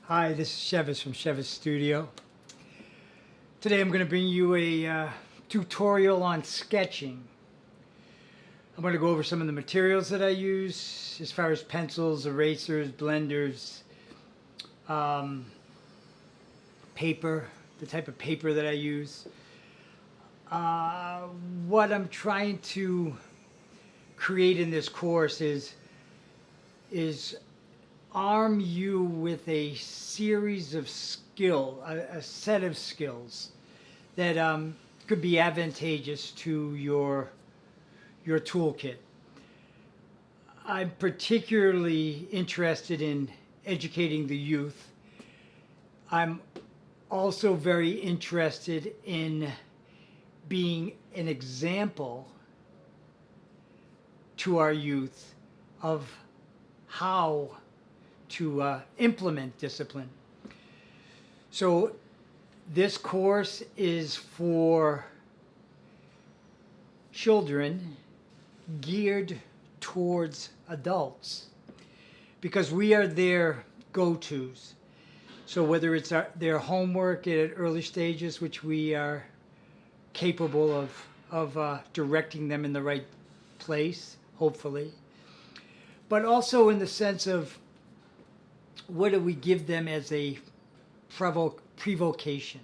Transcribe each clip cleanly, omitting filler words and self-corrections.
Hi, this is Chevas from Chevas Studio. Today I'm going to bring you a tutorial on sketching. I'm going to go over some of the materials that I use as far as pencils, erasers, blenders, paper, the type of paper that I use. What I'm trying to create in this course is arm you with a series of a set of skills that could be advantageous to your toolkit. I'm particularly interested in educating the youth. I'm also very interested in being an example to our youth of how to implement discipline. So this course is for children geared towards adults because we are their go-tos. So whether it's their homework at early stages, which we are capable of directing them in the right place, hopefully, but also in the sense of what do we give them as a prevocation?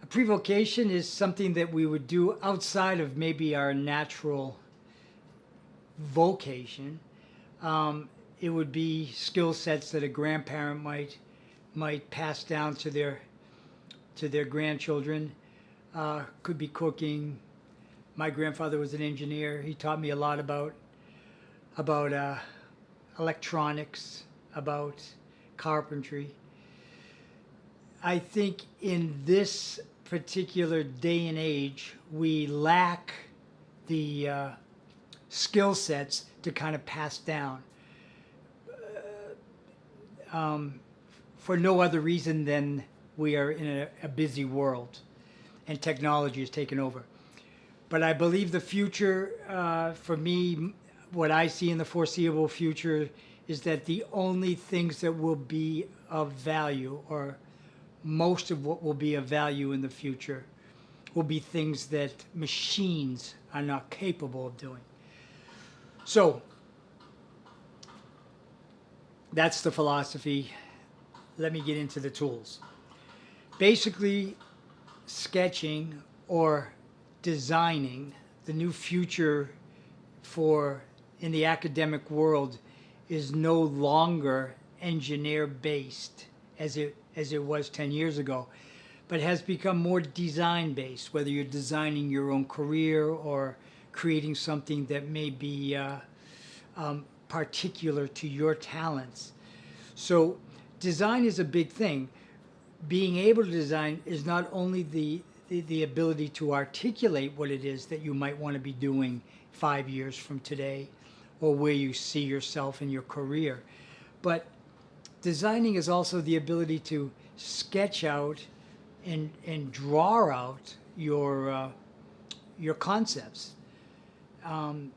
A prevocation is something that we would do outside of maybe our natural vocation. It would be skill sets that a grandparent might pass down to their grandchildren. Could be cooking. My grandfather was an engineer. He taught me a lot about electronics, about carpentry. I think in this particular day and age, we lack the skill sets to kind of pass down for no other reason than we are in a busy world and technology has taken over. But I believe the future, for me, what I see in the foreseeable future is that the only things that will be of value, or most of what will be of value in the future, will be things that machines are not capable of doing. So that's the philosophy. Let me get into the tools. Basically, sketching or designing the new future in the academic world is no longer engineer based as it was 10 years ago, but has become more design based, whether you're designing your own career or creating something that may be particular to your talents. So design is a big thing. Being able to design is not only the ability to articulate what it is that you might want to be doing 5 years from today, or where you see yourself in your career, but designing is also the ability to sketch out and draw out your concepts. And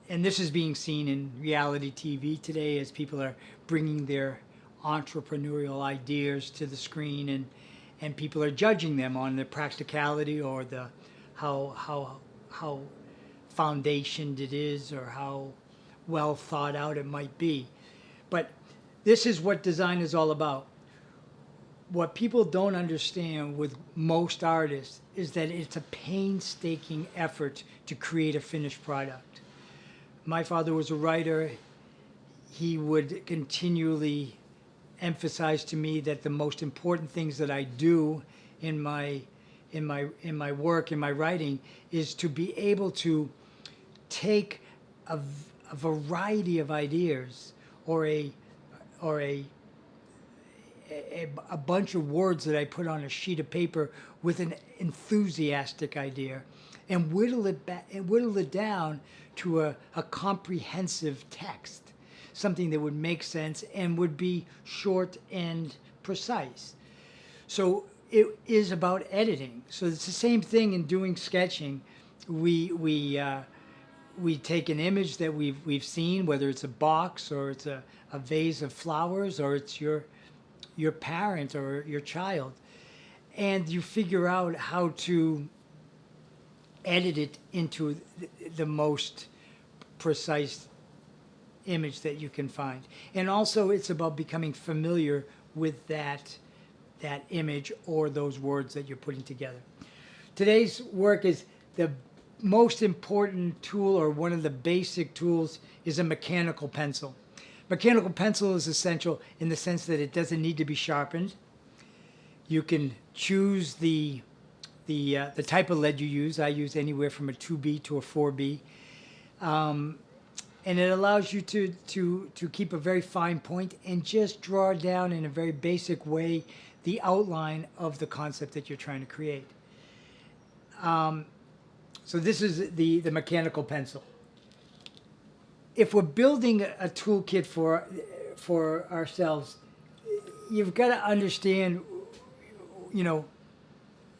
this is being seen in reality TV today as people are bringing their entrepreneurial ideas to the screen, and people are judging them on the practicality or the how foundationed it is, or how well thought out it might be. But this is what design is all about. What people don't understand with most artists is that it's a painstaking effort to create a finished product. My father was a writer. He would continually emphasize to me that the most important things that I do in my work, in my writing, is to be able to take a variety of ideas, or a bunch of words that I put on a sheet of paper with an enthusiastic idea, and whittle it down to a comprehensive text, something that would make sense and would be short and precise. So it is about editing. So it's the same thing in doing sketching. We take an image that we've seen, whether it's a box or it's a vase of flowers or it's your your parent or your child, and you figure out how to edit it into the most precise image that you can find. And also it's about becoming familiar with that image or those words that you're putting together. Today's work is the most important tool, or one of the basic tools, is a mechanical pencil. Mechanical pencil is essential in the sense that it doesn't need to be sharpened. You can choose the type of lead you use. I use anywhere from a 2B to a 4B. And it allows you to keep a very fine point and just draw down in a very basic way the outline of the concept that you're trying to create. So this is the mechanical pencil. If we're building a toolkit for ourselves, you've got to understand,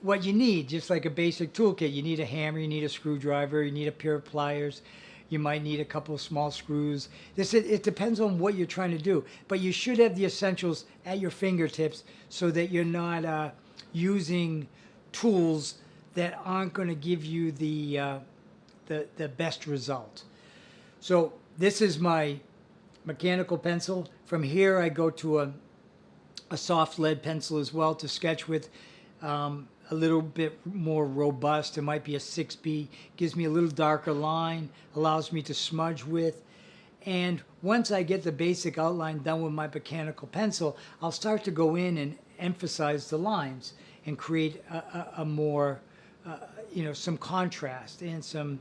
what you need. Just like a basic toolkit, you need a hammer, you need a screwdriver, you need a pair of pliers, you might need a couple of small screws. It depends on what you're trying to do, but you should have the essentials at your fingertips so that you're not using tools that aren't going to give you the best result. So this is my mechanical pencil. From here I go to a soft lead pencil as well to sketch with, a little bit more robust. It might be a 6B, gives me a little darker line, allows me to smudge with. And once I get the basic outline done with my mechanical pencil, I'll start to go in and emphasize the lines and create a more, some contrast and some,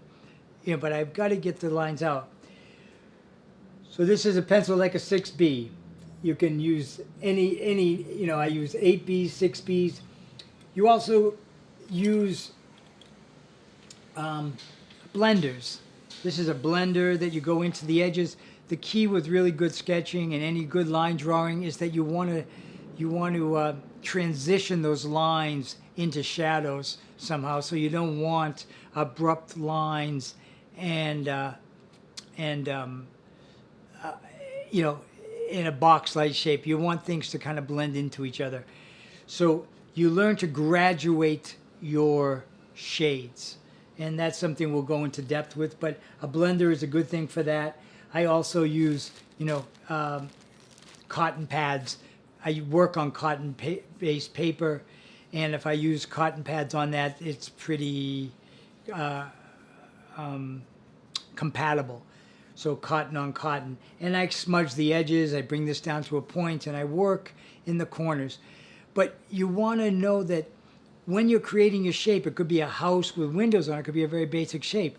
but I've got to get the lines out. So this is a pencil like a 6B. You can use any, I use 8Bs, 6Bs. You also use blenders. This is a blender that you go into the edges. The key with really good sketching and any good line drawing is that you want to transition those lines into shadows somehow. So you don't want abrupt lines and in a box-like shape. You want things to kind of blend into each other. So you learn to graduate your shades, and that's something we'll go into depth with, but a blender is a good thing for that. I also use, cotton pads. I work on cotton-based paper, and if I use cotton pads on that, it's pretty compatible. So cotton on cotton. And I smudge the edges, I bring this down to a point, and I work in the corners. But you want to know that when you're creating your shape, it could be a house with windows on it, could be a very basic shape.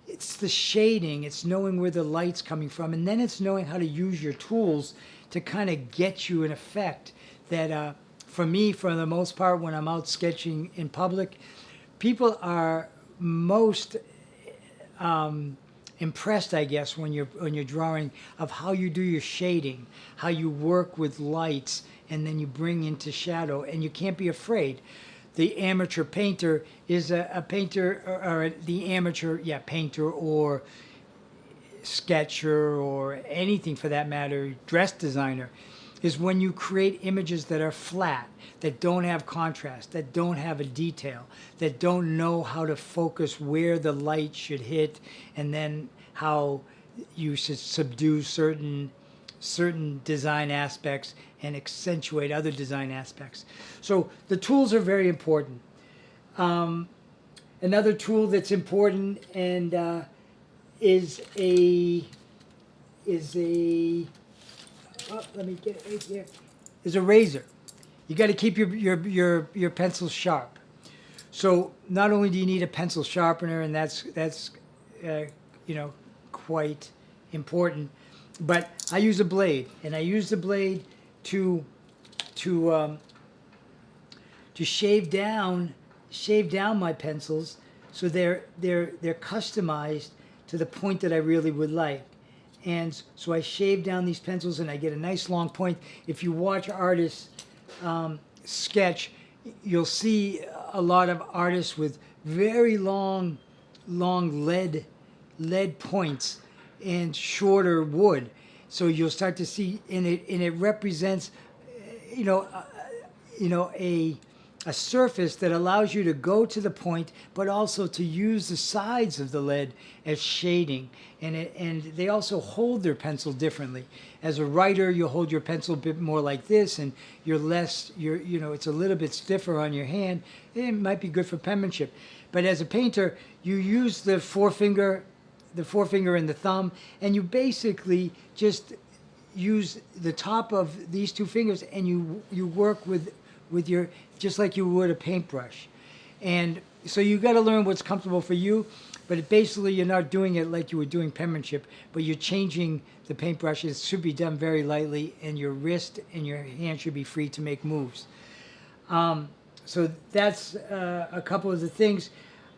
It's the shading, it's knowing where the light's coming from, and then it's knowing how to use your tools to kind of get you an effect that, for me, for the most part, when I'm out sketching in public, people are most impressed, I guess, when you're drawing, of how you do your shading, how you work with lights, and then you bring into shadow, and you can't be afraid. The amateur painter is a painter, or the amateur, painter or sketcher or anything for that matter, dress designer, is when you create images that are flat, that don't have contrast, that don't have a detail, that don't know how to focus where the light should hit, and then how you should subdue certain design aspects and accentuate other design aspects. So the tools are very important. Another tool that's important and is a let me get it right here. Is a razor. You got to keep your pencils sharp. So not only do you need a pencil sharpener, and that's quite important, but I use a blade, and I use the blade to shave down my pencils so they're customized to the point that I really would like. And so I shave down these pencils and I get a nice long point. If you watch artists sketch, you'll see a lot of artists with very long lead points and shorter wood. So you'll start to see, and it represents, you know, you know, a surface that allows you to go to the point, but also to use the sides of the lead as shading. And they also hold their pencil differently. As a writer, you hold your pencil a bit more like this, and you know, it's a little bit stiffer on your hand. It might be good for penmanship. But as a painter, you use the forefinger and the thumb, and you basically just use the top of these two fingers, and you work with your, just like you would a paintbrush. And so you got to learn what's comfortable for you, but basically you're not doing it like you were doing penmanship, but you're changing the paintbrush. It should be done very lightly, and your wrist and your hand should be free to make moves. So that's a couple of the things.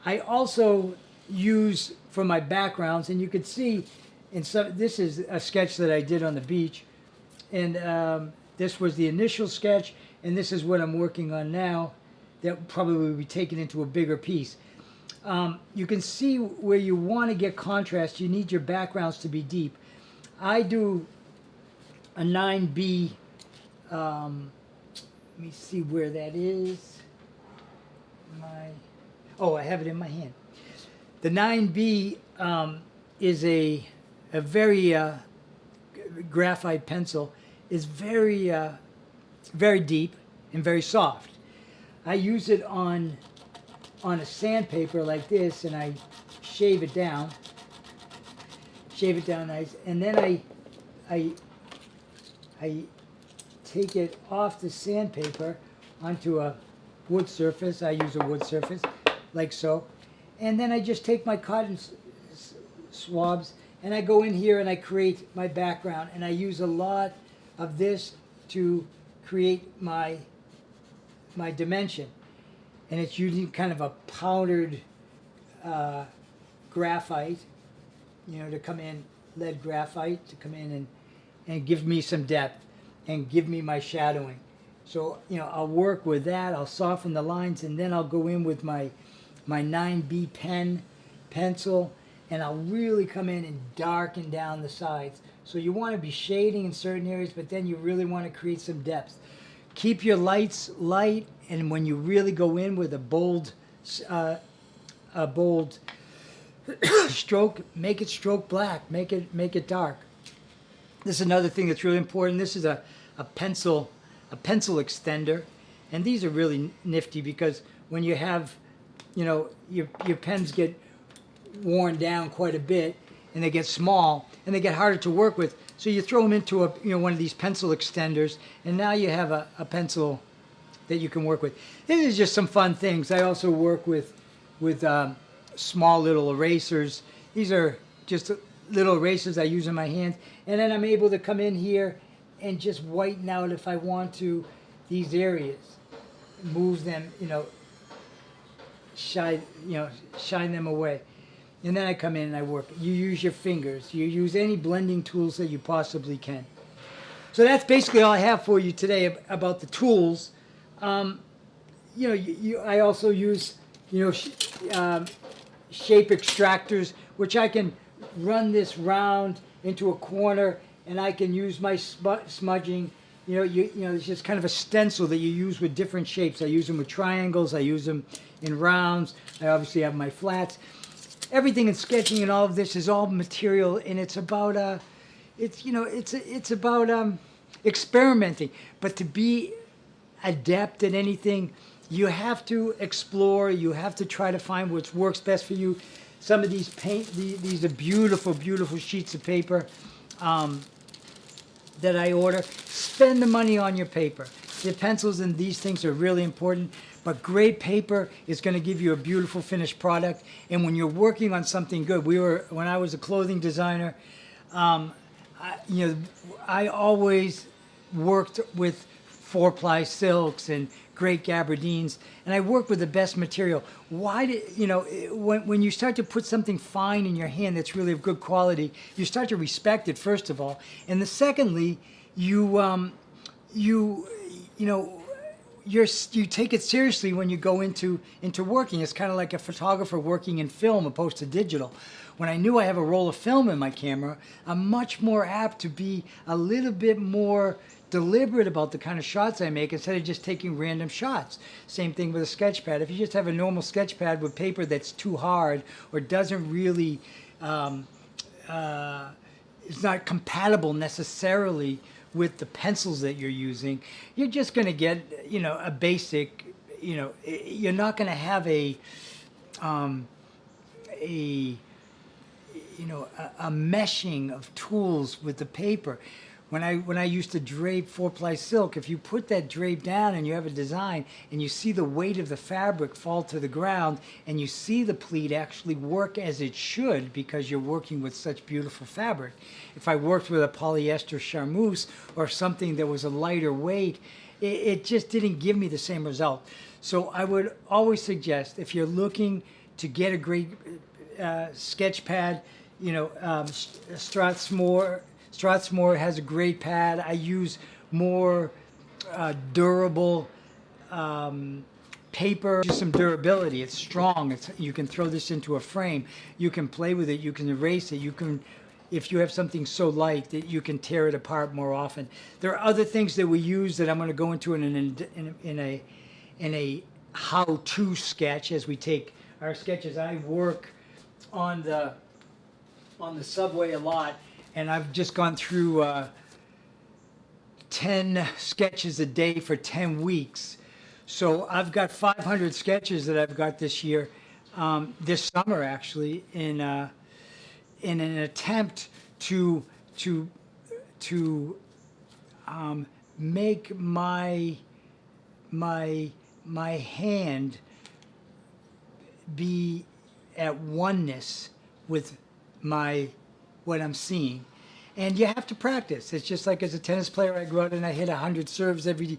I also use for my backgrounds, and you can see in some, this is a sketch that I did on the beach, and this was the initial sketch, and this is what I'm working on now that probably will be taken into a bigger piece. You can see where you want to get contrast, you need your backgrounds to be deep. I do a 9B, let me see where that is. Oh, I have it in my hand. The 9B is a very graphite pencil, is very very deep and very soft. I use it on a sandpaper like this, and I shave it down nice, and then I take it off the sandpaper onto a wood surface. I use a wood surface like so, and then I just take my cotton swabs and I go in here and I create my background, and I use a lot of this to create my dimension. And it's using kind of a powdered graphite, you know, to come in, lead graphite to come in and give me some depth and give me my shadowing. So, you know, I'll work with that, I'll soften the lines, and then I'll go in with my 9B pencil, and I'll really come in and darken down the sides. So you want to be shading in certain areas, but then you really want to create some depth. Keep your lights light, and when you really go in with a bold stroke, make it stroke black, make it dark. This is another thing that's really important. This is a pencil extender, and these are really nifty because when you have, you know, your pens get worn down quite a bit, and they get small, and they get harder to work with. So you throw them into one of these pencil extenders, and now you have a pencil that you can work with. These are just some fun things. I also work with small little erasers. These are just little erasers I use in my hands, and then I'm able to come in here and just whiten out, if I want to, these areas, move them, you know, shine them away. And then I come in and I work. You use your fingers. You use any blending tools that you possibly can. So that's basically all I have for you today about the tools. You know, I also use, you know, shape extractors, which I can run this round into a corner, and I can use my smudging. You know, it's just kind of a stencil that you use with different shapes. I use them with triangles. I use them in rounds. I obviously have my flats. Everything in sketching and all of this is all material, and it's about it's about experimenting. But to be adept at anything, you have to explore. You have to try to find what works best for you. Some of these these are beautiful, beautiful sheets of paper that I order. Spend the money on your paper. The pencils and these things are really important. But great paper is going to give you a beautiful finished product. And when you're working on something good, when I was a clothing designer, I always worked with 4-ply silks and great gabardines, and I worked with the best material. Why did when you start to put something fine in your hand that's really of good quality, you start to respect it first of all, and secondly, you take it seriously when you go into working. It's kind of like a photographer working in film opposed to digital. When I knew I have a roll of film in my camera, I'm much more apt to be a little bit more deliberate about the kind of shots I make instead of just taking random shots. Same thing with a sketch pad. If you just have a normal sketch pad with paper that's too hard or doesn't really, it's not compatible necessarily with the pencils that you're using, you're just going to get, a basic, you're not going to have a meshing of tools with the paper. When I used to drape 4-ply silk, if you put that drape down and you have a design and you see the weight of the fabric fall to the ground and you see the pleat actually work as it should because you're working with such beautiful fabric. If I worked with a polyester charmeuse or something that was a lighter weight, it just didn't give me the same result. So I would always suggest, if you're looking to get a great sketch pad, Strathmore has a great pad. I use more durable paper, just some durability. It's strong. You can throw this into a frame. You can play with it. You can erase it. You can, if you have something so light that you can tear it apart more often. There are other things that we use that I'm going to go into in a how-to sketch as we take our sketches. I work on the subway a lot. And I've just gone through 10 sketches a day for 10 weeks. So I've got 500 sketches that I've got this year, this summer actually, in an attempt to make my hand be at oneness with what I'm seeing. And you have to practice. It's just like as a tennis player, I go out and I hit 100 serves every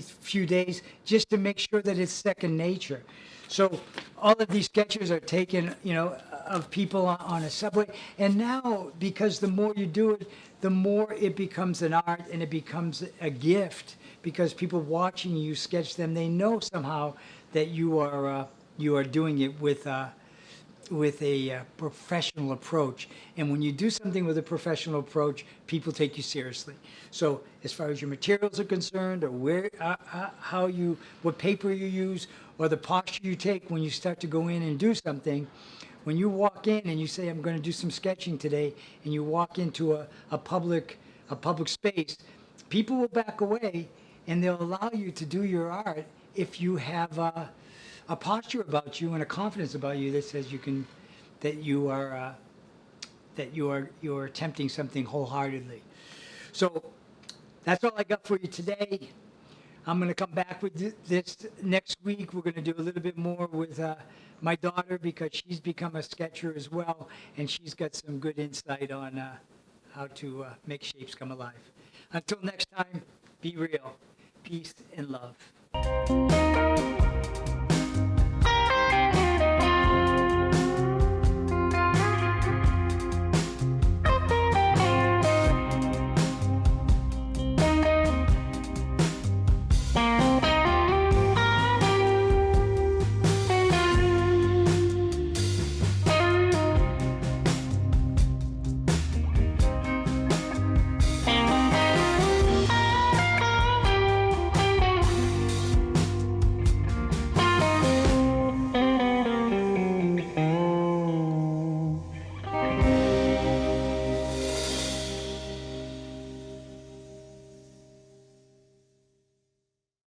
few days just to make sure that it's second nature. So all of these sketches are taken, of people on a subway. And now, because the more you do it, the more it becomes an art and it becomes a gift, because people watching you sketch them, they know somehow that you are doing it with a professional approach. And when you do something with a professional approach, people take you seriously. So as far as your materials are concerned, or what paper you use, or the posture you take when you start to go in and do something, when you walk in and you say, I'm going to do some sketching today, and you walk into a public space, people will back away and they'll allow you to do your art if you have a posture about you and a confidence about you that says you are attempting something wholeheartedly. So that's all I got for you today. I'm going to come back with this next week. We're going to do a little bit more with my daughter, because she's become a sketcher as well, and she's got some good insight on how to make shapes come alive. Until next time, be real. Peace and love.